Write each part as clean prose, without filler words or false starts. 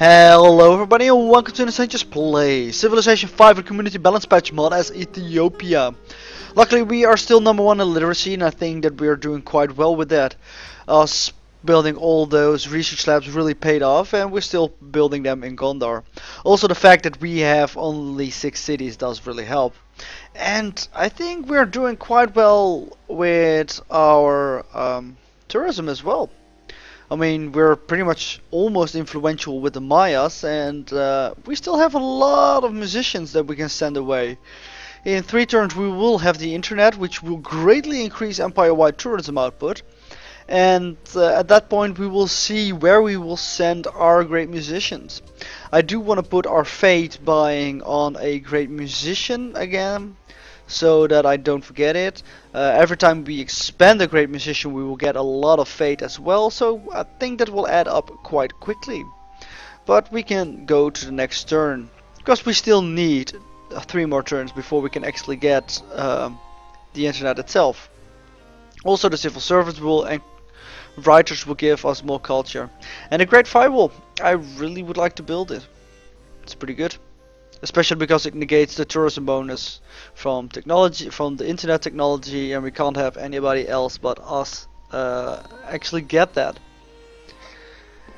Hello everybody and welcome to the Just Play Civilization 5 and Community Balance Patch mod as Ethiopia. Luckily we are still #1 in literacy and I think that we are doing quite well with that. Us building all those research labs really paid off and we're still building them in Gondar. Also the fact that we have only 6 cities does really help. And I think we're doing quite well with our tourism as well. I mean, we're pretty much almost influential with the Mayas, and we still have a lot of musicians that we can send away. In 3 turns, we will have the internet, which will greatly increase empire-wide tourism output. And at that point, we will see where we will send our great musicians. I do want to put our fate buying on a great musician again, so that I don't forget it. Every time we expand a great musician we will get a lot of fate as well, so I think that will add up quite quickly. But we can go to the next turn, because we still need 3 more turns before we can actually get the internet itself. Also the civil servants will and writers will give us more culture. And a great firewall, I really would like to build it. It's pretty good. Especially because it negates the tourism bonus from technology, from the internet technology, and we can't have anybody else but us actually get that.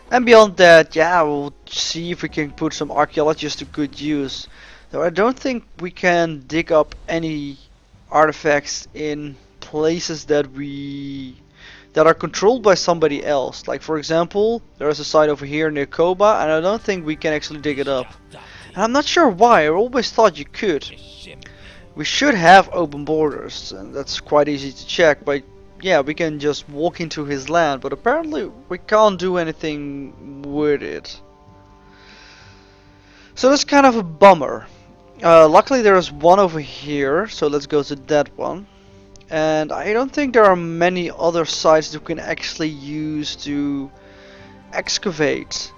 And beyond that, yeah, we'll see if we can put some archaeologists to good use. Though I don't think we can dig up any artifacts in places that are controlled by somebody else. Like for example, there is a site over here near Koba, and I don't think we can actually dig it up. And I'm not sure why, I always thought you could. We should have open borders, and that's quite easy to check, but yeah, we can just walk into his land, but apparently we can't do anything with it. So that's kind of a bummer. Luckily there is one over here, so let's go to that one. And I don't think there are many other sites that we can actually use to excavate.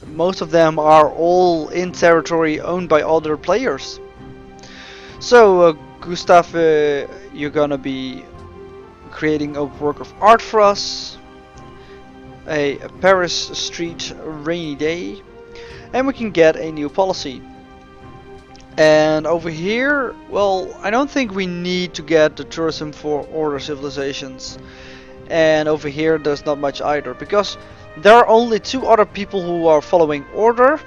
Most of them are all in territory owned by other players. So Gustav, you're gonna be creating a work of art for us, a Paris street rainy day, and we can get a new policy. And over here, well, I don't think we need to get the tourism for order civilizations. And over here there's not much either, because there are only 2 other people who are following order,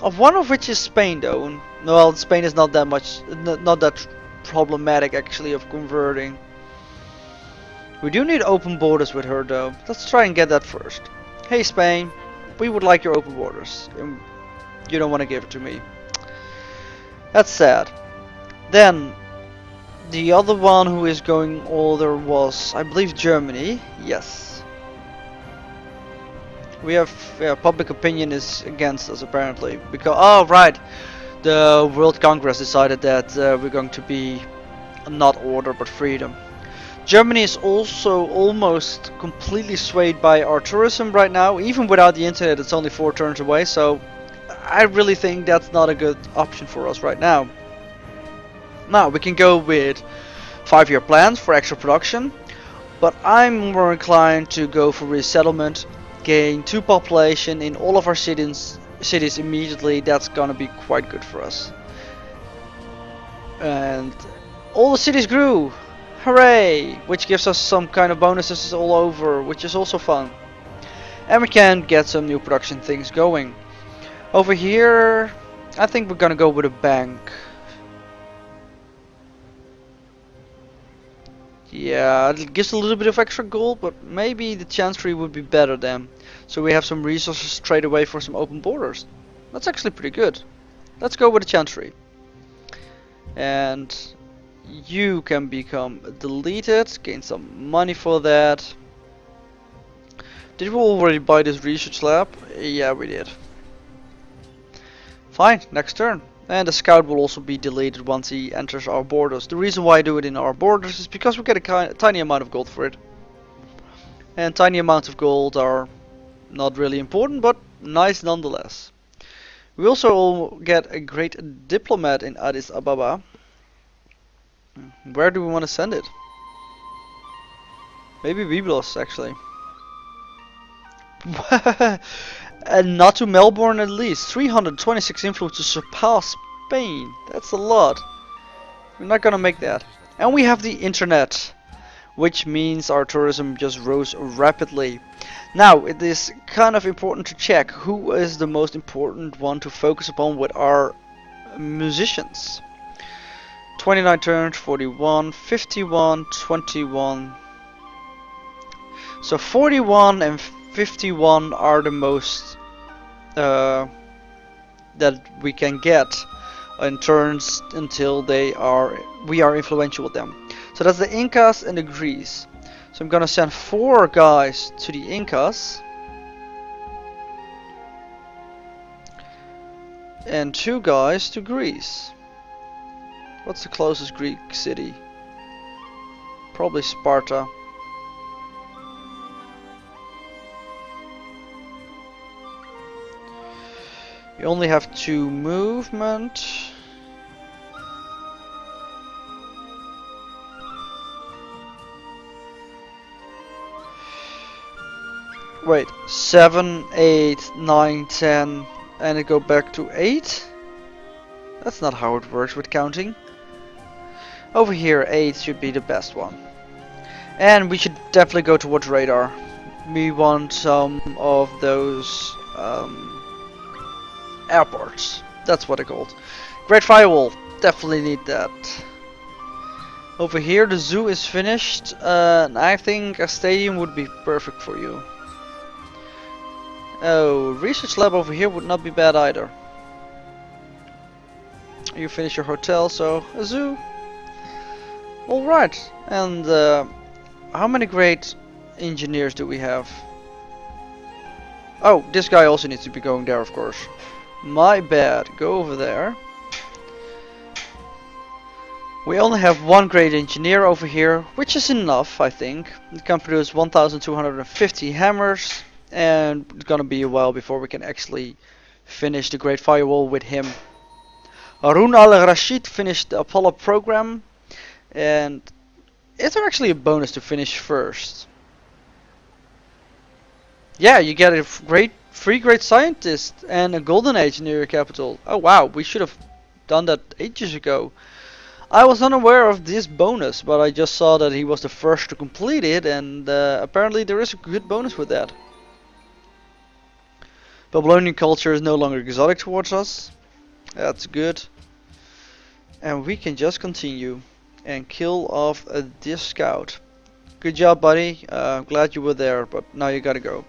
of one of which is Spain though. Well, Spain is not that much, not that problematic actually of converting. We do need open borders with her though. Let's try and get that first. Hey Spain, we would like your open borders. You don't want to give it to me. That's sad. Then the other one who is going older was, I believe, Germany. Yes. We have public opinion is against us apparently, because oh right, the World Congress decided that we're going to be not order but freedom. Germany is also almost completely swayed by our tourism right now. Even without the internet, it's only 4 turns away, so I really think that's not a good option for us right now. Now we can go with 5-year plans for extra production, but I'm more inclined to go for resettlement. Gain 2 population in all of our cities immediately. That's gonna be quite good for us. And all the cities grew, hooray! Which gives us some kind of bonuses all over, which is also fun. And we can get some new production things going. Over here, I think we're gonna go with a bank. Yeah, it gives a little bit of extra gold, but maybe the chancery would be better then. So we have some resources straight away for some open borders. That's actually pretty good. Let's go with the chancery. And you can become deleted, gain some money for that. Did we already buy this research lab? Yeah, we did. Fine, next turn. And the scout will also be deleted once he enters our borders. The reason why I do it in our borders is because we get a tiny amount of gold for it. And tiny amounts of gold are not really important, but nice nonetheless. We also get a great diplomat in Addis Ababa. Where do we want to send it? Maybe Byblos actually. And not to Melbourne at least. 326 influence to surpass Spain. That's a lot. We're not gonna make that. And we have the internet, which means our tourism just rose rapidly. Now, it is kind of important to check who is the most important one to focus upon with our musicians. 29 turns, 41, 51, 21. So 41 and 51 are the most that we can get in turns until we are influential with them. So that's the Incas and the Greece. So I'm gonna send 4 guys to the Incas and 2 guys to Greece. What's the closest Greek city? Probably Sparta. You only have 2 movement. Wait, 7, 8, 9, 10, and it go back to 8? That's not how it works with counting. Over here, 8 should be the best one. And we should definitely go towards radar. We want some of those airports. That's what they're called. Great Firewall. Definitely need that. Over here, the zoo is finished. And I think a stadium would be perfect for you. Oh, research lab over here would not be bad either. You finish your hotel, so a zoo. Alright, and how many great engineers do we have? Oh, this guy also needs to be going there, of course. My bad, go over there. We only have 1 great engineer over here, which is enough, I think. It can produce 1,250 hammers, and it's gonna be a while before we can actually finish the Great Firewall with him. Harun al-Rashid finished the Apollo program, and is there actually a bonus to finish first? Yeah, you get a free great scientist and a golden age near your capital. Oh wow, we should have done that ages ago. I was unaware of this bonus, but I just saw that he was the first to complete it, and apparently there is a good bonus with that. Babylonian culture is no longer exotic towards us. That's good. And we can just continue and kill off this scout. Good job, buddy. Glad you were there, but now you gotta go.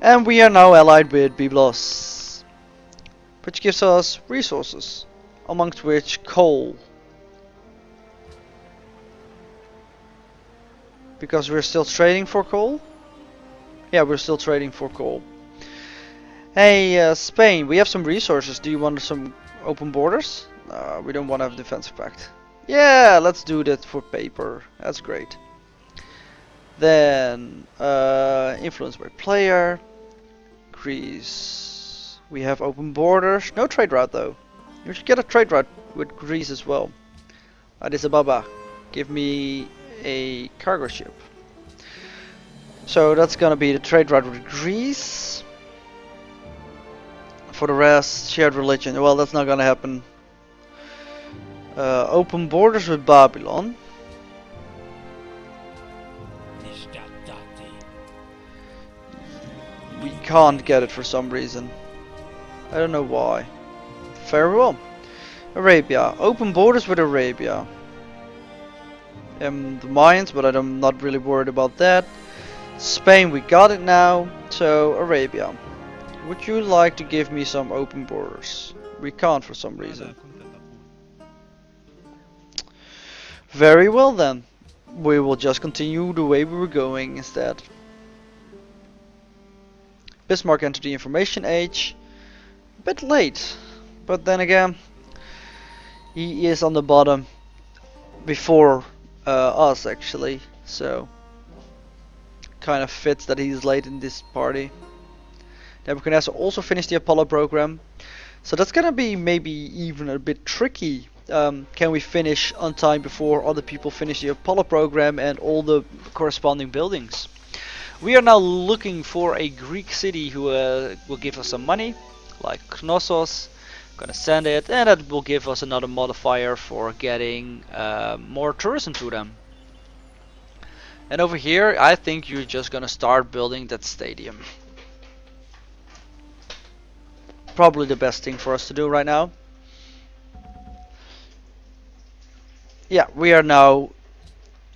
And we are now allied with Byblos, which gives us resources, amongst which coal. Because we're still trading for coal? Yeah, we're still trading for coal. Hey, Spain, we have some resources. Do you want some open borders? We don't want to have defensive pact. Yeah, let's do that for paper. That's great. Then, influence by player. Greece. We have open borders. No trade route though. You should get a trade route with Greece as well. Addis Ababa. Give me a cargo ship. So that's gonna be the trade route with Greece. For the rest, shared religion. Well, that's not gonna happen. Open borders with Babylon. We can't get it for some reason. I don't know why. Very well. Arabia. Open borders with Arabia. The Mayans, but I'm not really worried about that. Spain, we got it now. So, Arabia. Would you like to give me some open borders? We can't for some reason. Very well then. We will just continue the way we were going instead. Bismarck entered the information age. A bit late. But then again, he is on the bottom before us actually. So, kind of fits that he's late in this party. Nebuchadnezzar also finished the Apollo program. So that's gonna be maybe even a bit tricky. Can we finish on time before other people finish the Apollo program and all the corresponding buildings? We are now looking for a Greek city who will give us some money, like Knossos. Gonna send it, and that will give us another modifier for getting more tourism to them. And over here, I think you're just gonna start building that stadium. Probably the best thing for us to do right now. Yeah, we are now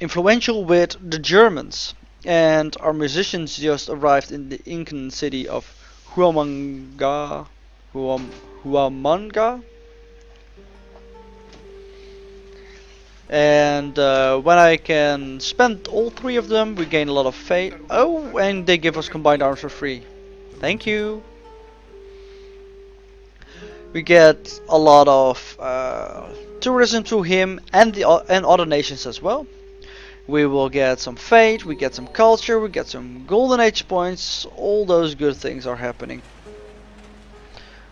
influential with the Germans, and our musicians just arrived in the Incan city of Huamanga. Huamanga. And when I can spend all three of them, we gain a lot of faith. Oh, and they give us combined arms for free. Thank you. We get a lot of tourism to him and and other nations as well. We will get some faith, we get some culture, we get some golden age points. All those good things are happening.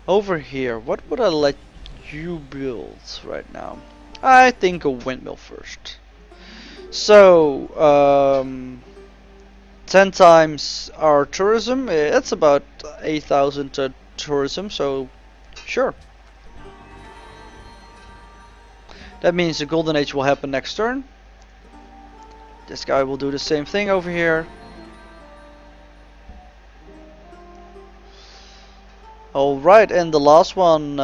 Over here, what would I let you build right now? I think a windmill first. So, 10 times our tourism, it's about 8,000 tourism, so sure. That means the golden age will happen next turn. This guy will do the same thing over here. Alright, and the last one.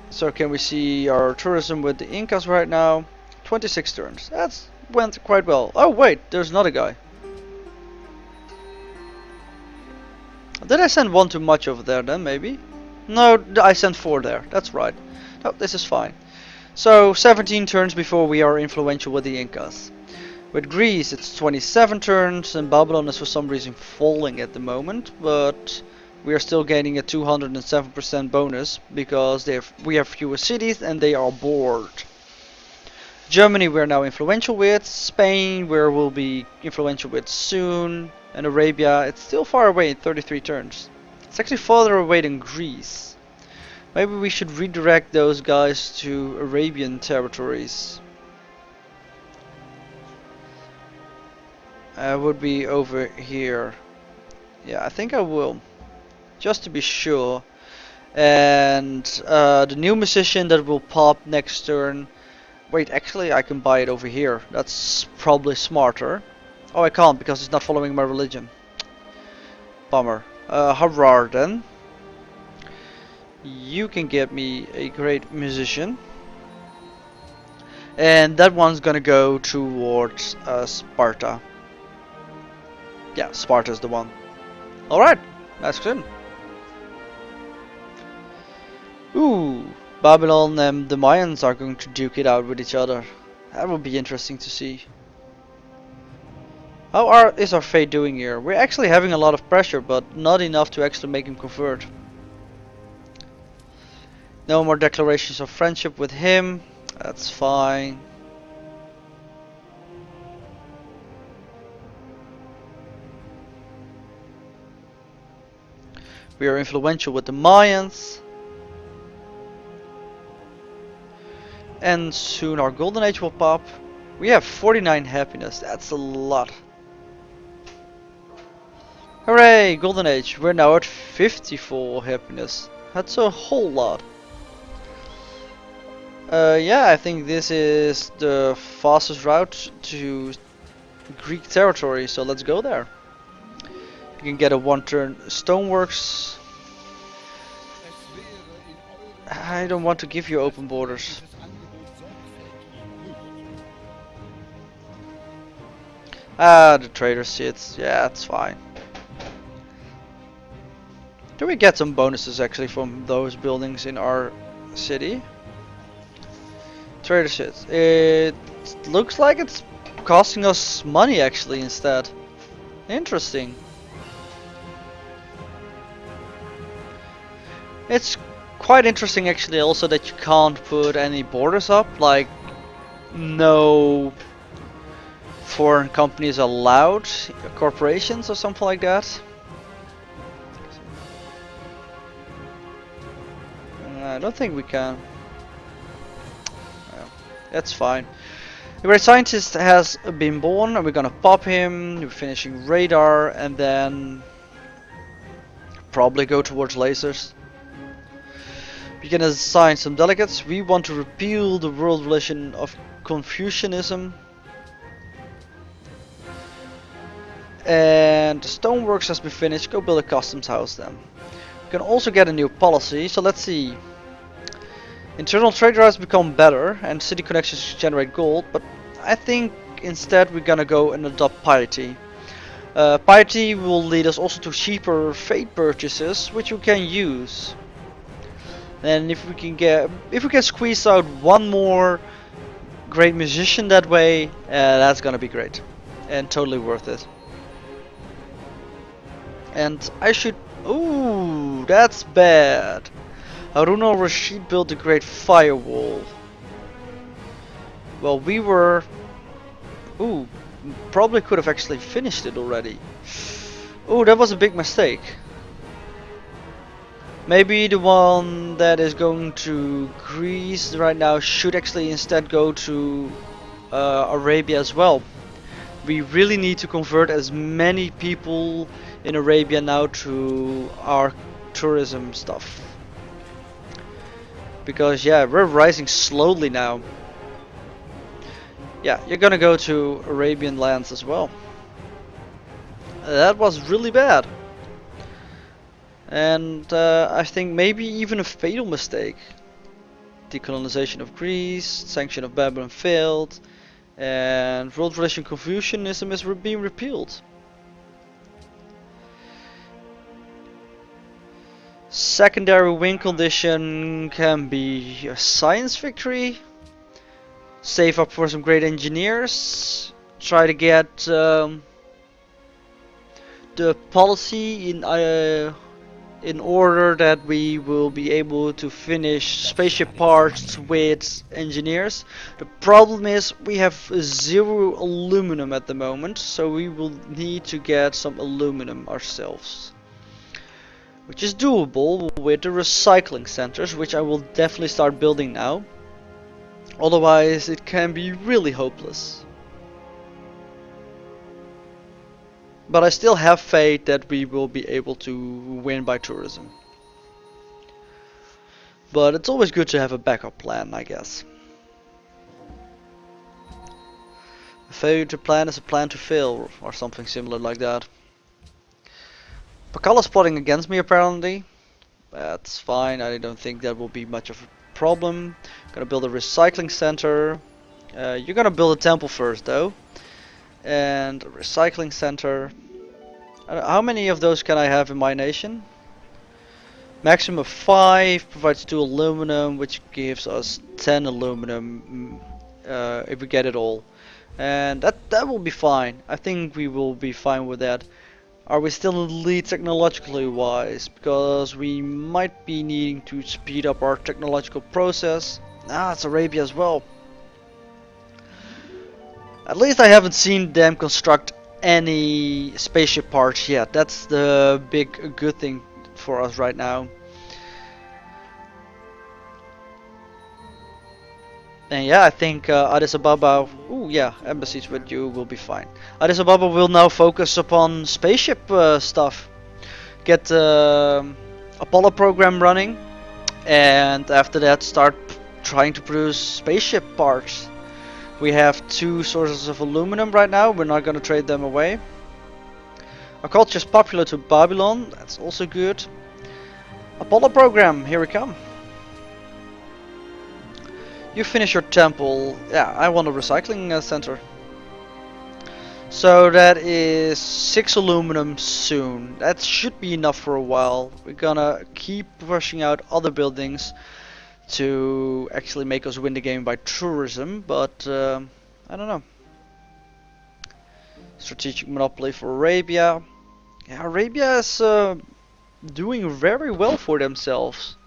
So can we see our tourism with the Incas right now? 26 turns. That's went quite well. Oh wait, there's another guy. Did I send one too much over there then, maybe? No, I sent 4 there. That's right. No, this is fine. So 17 turns before we are influential with the Incas. With Greece it's 27 turns, and Babylon is for some reason falling at the moment, but we are still gaining a 207% bonus because we have fewer cities and they are bored. Germany we're now influential with, Spain we'll be influential with soon, and Arabia it's still far away in 33 turns. It's actually farther away than Greece. Maybe we should redirect those guys to Arabian territories. Would be over here. Yeah, I think I will. Just to be sure. And the new musician that will pop next turn. Wait, actually I can buy it over here. That's probably smarter. Oh, I can't because it's not following my religion. Bummer. Hurrah then. You can get me a great musician. And that one's gonna go towards Sparta. Yeah, Sparta's the one. Alright, that's good. Ooh, Babylon and the Mayans are going to duke it out with each other. That would be interesting to see. How is our fate doing here? We're actually having a lot of pressure, but not enough to actually make him convert. No more declarations of friendship with him. That's fine. We are influential with the Mayans. And soon our golden age will pop. We have 49 happiness. That's a lot. Hooray! Golden age. We're now at 54 happiness. That's a whole lot. Yeah, I think this is the fastest route to Greek territory, so let's go there. You can get a 1-turn stoneworks. I don't want to give you open borders. Ah, the trader sits. Yeah, it's fine. Do we get some bonuses actually from those buildings in our city? Trader sits. It looks like it's costing us money actually instead. Interesting. It's quite interesting actually also that you can't put any borders up, like no foreign companies allowed, corporations or something like that. I don't think we can. Well, that's fine. The great scientist has been born, and we're gonna pop him. We're finishing radar, and then probably go towards lasers. We can assign some delegates. We want to repeal the world religion of Confucianism. And the stoneworks has been finished. Go build a customs house then. We can also get a new policy, so let's see. Internal trade routes become better and city connections generate gold, but I think instead we're gonna go and adopt piety. Piety will lead us also to cheaper fate purchases, which we can use. And if we can squeeze out one more great musician that way, that's gonna be great and totally worth it. And I should. Ooh, that's bad. Harun al-Rashid built a great firewall. Well, we were. Ooh, probably could have actually finished it already. Ooh, that was a big mistake. Maybe the one that is going to Greece right now should actually instead go to Arabia as well. We really need to convert as many people in Arabia now to our tourism stuff. Because yeah, we're rising slowly now. Yeah, you're gonna go to Arabian lands as well. That was really bad. And I think maybe even a fatal mistake. Decolonization of Greece, sanction of Babylon failed, and world religion Confucianism is being repealed. Secondary win condition can be a science victory. Save up for some great engineers. Try to get the policy in order that we will be able to finish spaceship parts with engineers. The problem is we have 0 aluminum at the moment, so we will need to get some aluminum ourselves. Which is doable with the recycling centers, which I will definitely start building now. Otherwise it can be really hopeless. But I still have faith that we will be able to win by tourism. But it's always good to have a backup plan, I guess. A failure to plan is a plan to fail, or something similar like that. Pakala's plotting against me apparently. That's fine, I don't think that will be much of a problem. Gonna build a recycling center. You're gonna build a temple first though. And a recycling center. How many of those can I have in my nation? Maximum of 5, provides 2 aluminum, which gives us 10 aluminum if we get it all. And that will be fine. I think we will be fine with that. Are we still in the lead technologically wise? Because we might be needing to speed up our technological process. It's Arabia as well. At least I haven't seen them construct any spaceship parts yet. That's the big good thing for us right now. And yeah, I think Addis Ababa, ooh yeah, embassies with you will be fine. Addis Ababa will now focus upon spaceship stuff. Get the Apollo program running, and after that start trying to produce spaceship parts. We have 2 sources of aluminum right now, we're not gonna trade them away. Our culture is popular to Babylon, that's also good. Apollo program, here we come. You finish your temple. Yeah, I want a recycling center. So that is 6 aluminum soon. That should be enough for a while. We're gonna keep pushing out other buildings to actually make us win the game by tourism, but I don't know. Strategic monopoly for Arabia. Yeah, Arabia is doing very well for themselves.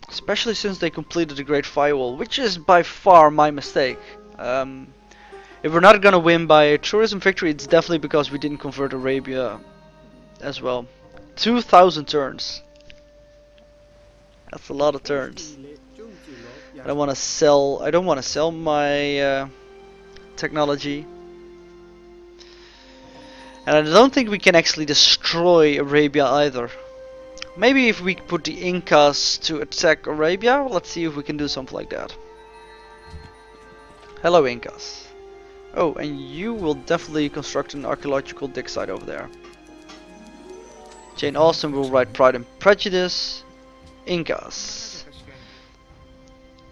Especially since they completed the Great Firewall, which is by far my mistake. If we're not gonna win by a tourism victory, it's definitely because we didn't convert Arabia as well. 2,000 turns. That's a lot of turns. I don't want to sell. I don't want to sell my technology, and I don't think we can actually destroy Arabia either. Maybe if we put the Incas to attack Arabia, let's see if we can do something like that. Hello, Incas. Oh, and you will definitely construct an archaeological dig site over there. Jane Austen will write Pride and Prejudice. Incas.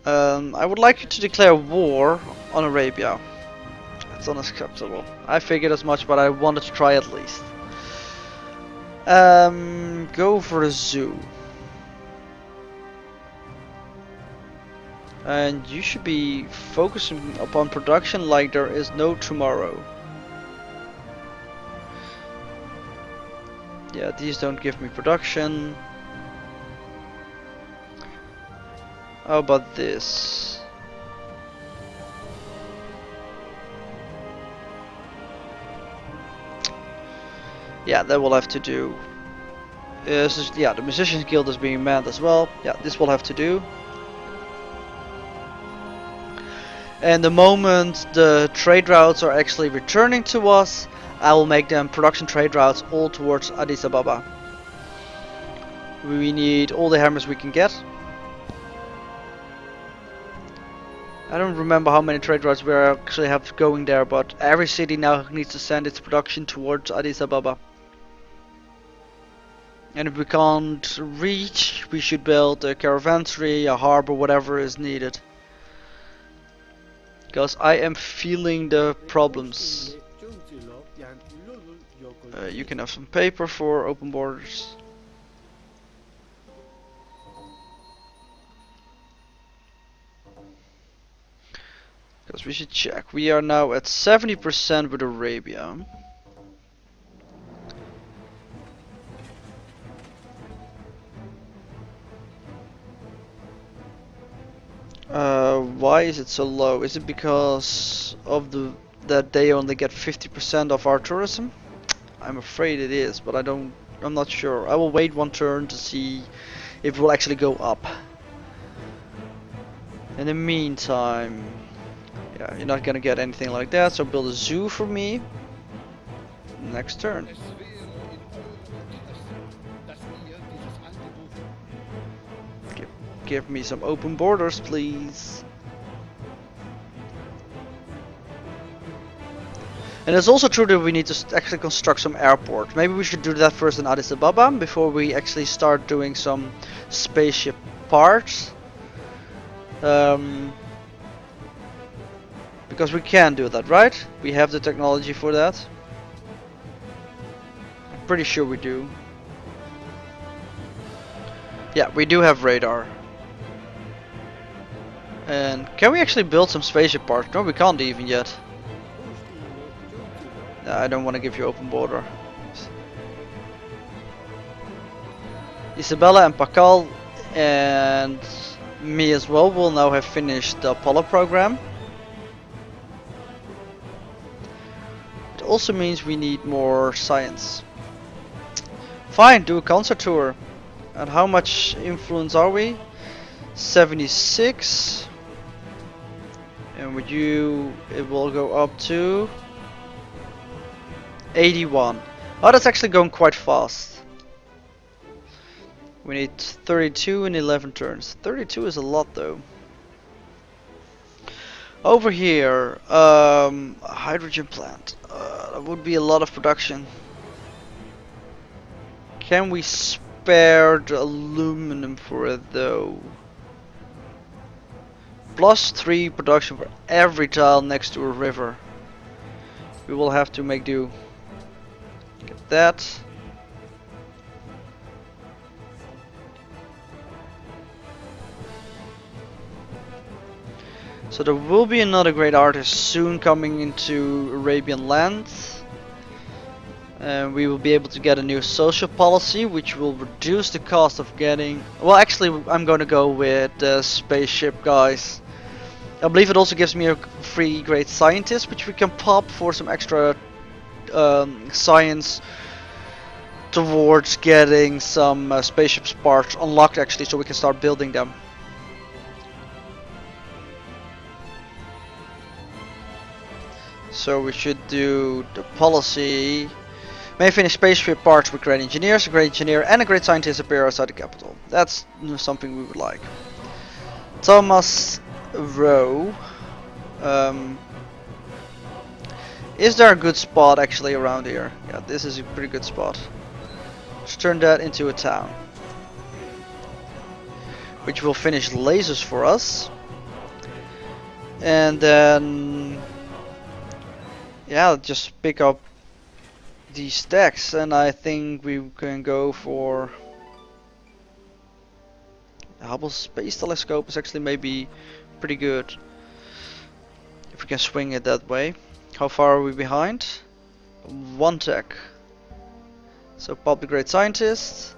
I would like you to declare war on Arabia. It's unacceptable. I figured as much, but I wanted to try at least. Go for a zoo. And you should be focusing upon production like there is no tomorrow. Yeah, these don't give me production. How about this? Yeah, that will have to do. Yeah, the Musicians Guild is being manned as well. Yeah, this will have to do. And the moment the trade routes are actually returning to us, I will make them production trade routes all towards Addis Ababa. We need all the hammers we can get. I don't remember how many trade routes we actually have going there, but every city now needs to send its production towards Addis Ababa. And if we can't reach, we should build a caravanserai, a harbor, whatever is needed. Because I am feeling the problems. You can have some paper for open borders. Because we should check. We are now at 70% with Arabia. Why is it so low? Is it because of that they only get 50% of our tourism? I'm afraid it is, but I'm not sure. I will wait one turn to see if it will actually go up. In the meantime, yeah, you're not gonna get anything like that, so build a zoo for me. Next turn. Give me some open borders, please. And it's also true that we need to actually construct some airports. Maybe we should do that first in Addis Ababa before we actually start doing some spaceship parts. Because we can do that, right? We have the technology for that. I'm pretty sure we do. Yeah, we do have radar. And can we actually build some spaceship parts? No, we can't even yet. I don't want to give you open border. Isabella and Pakal and me as well will now have finished the Apollo program. It also means we need more science. Fine, do a concert tour. And how much influence are we? 76. And with you, it will go up to 81. Oh, that's actually going quite fast. We need 32 in 11 turns. 32 is a lot though. Over here, a hydrogen plant. That would be a lot of production. Can we spare the aluminum for it though? +3 production for every tile next to a river. We will have to make do. Get that. So there will be another great artist soon coming into Arabian lands. And we will be able to get a new social policy which will reduce the cost of getting... Well, actually I'm going to go with the spaceship guys. I believe it also gives me a free great scientist which we can pop for some extra science towards getting some spaceship parts unlocked actually, so we can start building them. So we should do the policy. May finish spaceship parts with great engineers. A great engineer and a great scientist appear outside the capital. That's something we would like. Thomas Rowe. Is there a good spot actually around here? Yeah, this is a pretty good spot. Let's turn that into a town, which will finish lasers for us. And then, yeah, just pick up these stacks, and I think we can go for the Hubble Space Telescope. Is actually maybe pretty good if we can swing it that way. How far are we behind? 1 tech. So public grade scientist,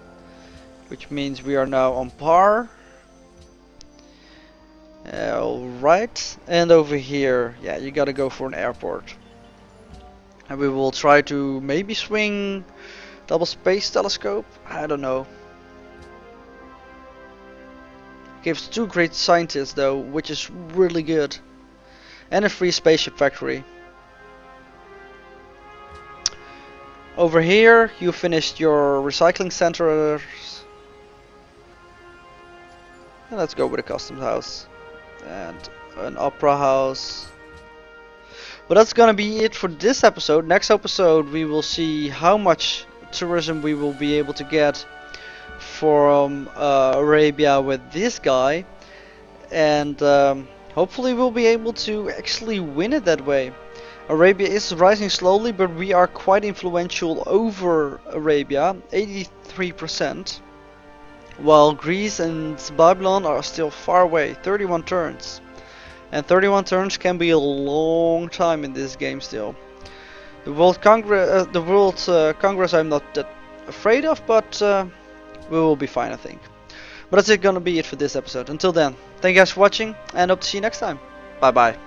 which means we are now on par. Alright, and over here, yeah, you gotta go for an airport. And we will try to maybe swing double space telescope. I don't know. Gives 2 great scientists though, which is really good. And a free spaceship factory. Over here, you finished your recycling centers. And let's go with a customs house. And an opera house. But that's gonna be it for this episode. Next episode we will see how much tourism we will be able to get from Arabia with this guy. And hopefully we'll be able to actually win it that way. Arabia is rising slowly, but we are quite influential over Arabia, 83%. While Greece and Babylon are still far away, 31 turns. And 31 turns can be a long time in this game still. The World Congress I'm not that afraid of, but we will be fine, I think. But that's gonna be it for this episode. Until then, thank you guys for watching, and hope to see you next time. Bye bye.